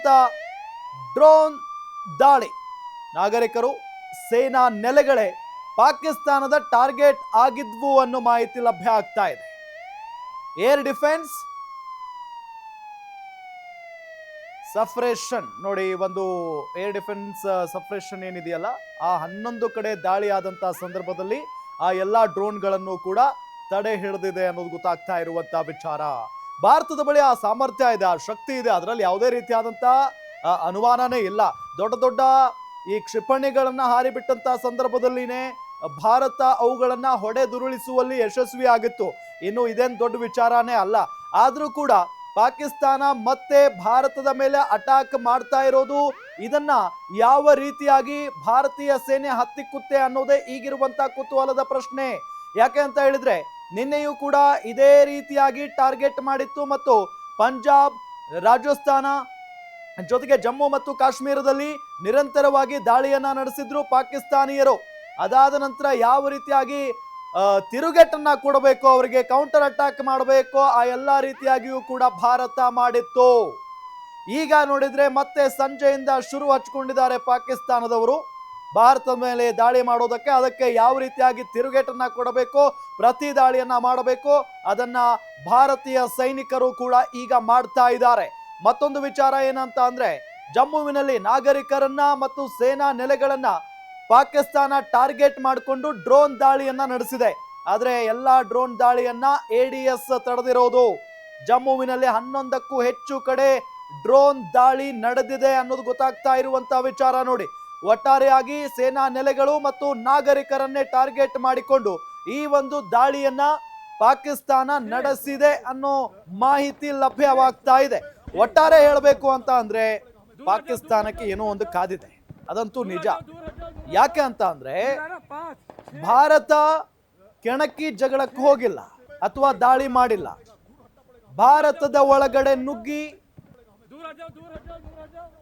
ನಡೆಸಿದಂಥ drone ದಾಳಿ ನಾಗರಿಕರು ಸೇನಾ ನೆಲೆಗಳೇ ಪಾಕಿಸ್ತಾನದ ಟಾರ್ಗೆಟ್ ಆಗಿದ್ವು ಅನ್ನೋ ಮಾಹಿತಿ ಲಭ್ಯ ಆಗ್ತಾ ಇದೆ. ಏರ್ ಡಿಫೆನ್ಸ್ ಸಫ್ರೇಷನ್ ನೋಡಿ, ಒಂದು ಏರ್ ಡಿಫೆನ್ಸ್ ಸಫ್ರೇಷನ್ ಏನಿದೆಯಲ್ಲ, ಆ 11 ಕಡೆ ದಾಳಿ ಆದಂತ ಸಂದರ್ಭದಲ್ಲಿ ಆ ಎಲ್ಲಾ ಡ್ರೋನ್ಗಳನ್ನು ಕೂಡ ತಡೆ ಹಿಡಿದಿದೆ ಅನ್ನೋದು ಗೊತ್ತಾಗ್ತಾ ಇರುವಂತ ವಿಚಾರ. ಭಾರತದ ಬಳಿ ಆ ಸಾಮರ್ಥ್ಯ ಇದೆ, ಆ ಶಕ್ತಿ ಇದೆ, ಅದರಲ್ಲಿ ಯಾವುದೇ ರೀತಿಯಾದಂತ ಅನುಮಾನನೇ ಇಲ್ಲ. ದೊಡ್ಡ ದೊಡ್ಡ ಈ ಕ್ಷಿಪಣಿಗಳನ್ನ ಹಾರಿಬಿಟ್ಟಂತ ಸಂದರ್ಭದಲ್ಲಿನೇ ಭಾರತ ಅವುಗಳನ್ನ ಹೊಡೆದುರುಳಿಸುವಲ್ಲಿ ಯಶಸ್ವಿ ಆಗಿತ್ತು. ಇನ್ನು ಇದೇನು ದೊಡ್ಡ ವಿಚಾರನೇ ಅಲ್ಲ. ಆದ್ರೂ ಕೂಡ ಪಾಕಿಸ್ತಾನ ಮತ್ತೆ ಭಾರತದ ಮೇಲೆ ಅಟ್ಯಾಕ್ ಮಾಡ್ತಾ ಇರೋದು, ಇದನ್ನ ಯಾವ ರೀತಿಯಾಗಿ ಭಾರತೀಯ ಸೇನೆ ಹತ್ತಿಕ್ಕುತ್ತೆ ಅನ್ನೋದೇ ಈಗಿರುವಂತ ಕುತೂಹಲದ ಪ್ರಶ್ನೆ. ಯಾಕೆ ಅಂತ ಹೇಳಿದ್ರೆ ನಿನ್ನೆಯೂ ಕೂಡ ಇದೇ ರೀತಿಯಾಗಿ ಟಾರ್ಗೆಟ್ ಮಾಡಿತ್ತು ಮತ್ತು ಪಂಜಾಬ್, ರಾಜಸ್ಥಾನ ಜೊತೆಗೆ ಜಮ್ಮು ಮತ್ತು ಕಾಶ್ಮೀರದಲ್ಲಿ ನಿರಂತರವಾಗಿ ದಾಳಿಯನ್ನ ನಡೆಸಿದ್ರು ಪಾಕಿಸ್ತಾನಿಯರು. ಅದಾದ ನಂತರ ಯಾವ ರೀತಿಯಾಗಿ ತಿರುಗೇಟನ್ನ ಕೊಡಬೇಕು, ಅವರಿಗೆ ಕೌಂಟರ್ ಅಟ್ಯಾಕ್ ಮಾಡಬೇಕು, ಆ ಎಲ್ಲ ರೀತಿಯಾಗಿಯೂ ಕೂಡ ಭಾರತ ಮಾಡಿತ್ತು. ಈಗ ನೋಡಿದ್ರೆ ಮತ್ತೆ ಸಂಜೆಯಿಂದ ಶುರು ಹಚ್ಕೊಂಡಿದ್ದಾರೆ ಪಾಕಿಸ್ತಾನದವರು ಭಾರತದ ಮೇಲೆ ದಾಳಿ ಮಾಡೋದಕ್ಕೆ. ಅದಕ್ಕೆ ಯಾವ ರೀತಿಯಾಗಿ ತಿರುಗೇಟನ್ನ ಕೊಡಬೇಕು, ಪ್ರತಿ ದಾಳಿಯನ್ನ ಮಾಡಬೇಕು, ಅದನ್ನ ಭಾರತೀಯ ಸೈನಿಕರು ಕೂಡ ಈಗ ಮಾಡ್ತಾ ಇದ್ದಾರೆ. ಮತ್ತೊಂದು ವಿಚಾರ ಏನಂತ ಅಂದ್ರೆ, ಜಮ್ಮುವಿನಲ್ಲಿ ನಾಗರಿಕರನ್ನ ಮತ್ತು ಸೇನಾ ನೆಲೆಗಳನ್ನ ಪಾಕಿಸ್ತಾನ ಟಾರ್ಗೆಟ್ ಮಾಡಿಕೊಂಡು ಡ್ರೋನ್ ದಾಳಿಯನ್ನ ನಡೆಸಿದೆ. ಆದ್ರೆ ಎಲ್ಲಾ ಡ್ರೋನ್ ದಾಳಿಯನ್ನ ADS ತಡೆದಿರೋದು. ಜಮ್ಮುವಿನಲ್ಲಿ 11ಕ್ಕೂ ಹೆಚ್ಚು ಕಡೆ ಡ್ರೋನ್ ದಾಳಿ ನಡೆದಿದೆ ಅನ್ನೋದು ಗೊತ್ತಾಗ್ತಾ ಇರುವಂತ ವಿಚಾರ. ನೋಡಿ, ಒಟ್ಟಾರೆಯಾಗಿ ಸೇನಾ ನೆಲೆಗಳು ಮತ್ತು ನಾಗರಿಕರನ್ನೇ ಟಾರ್ಗೆಟ್ ಮಾಡಿಕೊಂಡು ಈ ಒಂದು ದಾಳಿಯನ್ನ ಪಾಕಿಸ್ತಾನ ನಡೆಸಿದೆ ಅನ್ನೋ ಮಾಹಿತಿ ಲಭ್ಯವಾಗ್ತಾ ಇದೆ. ಒಟ್ಟಾರೆ ಹೇಳಬೇಕು ಅಂತ ಅಂದ್ರೆ ಪಾಕಿಸ್ತಾನಕ್ಕೆ ಏನೋ ಒಂದು ಕಾದಿದೆ, ಅದಂತೂ ನಿಜ. ಯಾಕೆ ಅಂತ ಅಂದ್ರೆ ಭಾರತ ಕೆಣಕಿ ಜಗಳಕ್ಕೆ ಹೋಗಿಲ್ಲ ಅಥವಾ ದಾಳಿ ಮಾಡಿಲ್ಲ. ಭಾರತದ ಒಳಗಡೆ ನುಗ್ಗಿ